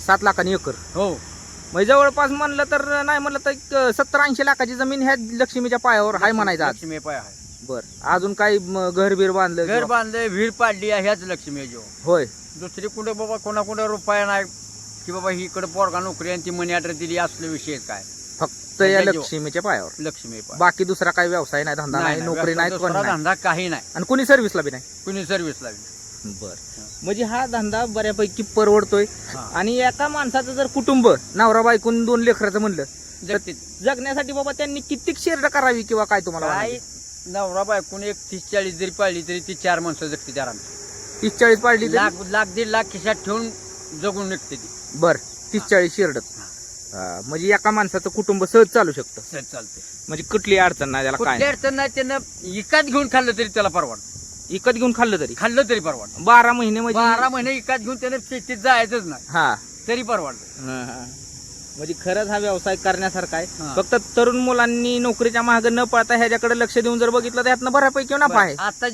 7 लाखांनी एकर. हो. म्हणजे जवळपास म्हणलं तर नाही म्हणलं तर 70-80 लाखाची जमीन ह्या लक्ष्मीच्या पायावर हाय म्हणायचं आज. लक्ष्मी पाय आहे. बर अजून काही घर बीर बांधलं घर बांधले, विहीर पाडली आहे, ह्याच लक्ष्मी जो. होय. दुसरी कुठे बाबा कोणाकुठे रुपया नाही की बाबा ही इकडे पोरगा नोकरी आणि ती मनी ऑर्डर दिली असले विषय काय. फक्त या लक्ष्मीच्या पायावर. लक्ष्मी पाय. बाकी दुसरा काही व्यवसाय नाही, धंदा नाही, नोकरी नाही, दुसरा धंदा काही नाही आणि कुणी सर्व्हिसला बी नाही. कुणी सर्व्हिस लागली. बर म्हणजे हा धंदा बऱ्यापैकी परवडतोय. हा. आणि एका माणसाचं जर कुटुंब नवरा बायकून 2 लेकराचं म्हणलं जगतीत जगण्यासाठी बाबा त्यांनी किती शेरड करावी किंवा काय तुम्हाला काय वाटतं? नवरा बायकून एक 30-40 जरी पाळली तरी ती 4 माणसं जगते आराम. 30-40 पाडली तरी? लाख 1.5 लाख खिशात ठेवून जगून निघते ती. बर 30-40 शेरड म्हणजे एका माणसाचं कुटुंब सहज चालू शकतं. सहज चालते. म्हणजे कुठली अडचण नाही त्याला, काय कुठली अडचण नाही. त्यानं विकत घेऊन खाल्लं तरी त्याला परवडत. इकत घेऊन खाल्लं तरी परवडत. 12 महिने म्हणजे 12 महिने विकत घेऊन त्यानं शेतीत जायचंच नाही हा तरी परवडत. म्हणजे खरंच हा व्यवसाय करण्यासारखा आहे. हा. फक्त तरुण मुलांनी नोकरीच्या मागे न पळता ह्याच्याकडे लक्ष देऊन जर बघितलं तर यातनं बऱ्यापैकी नफा आहे. आता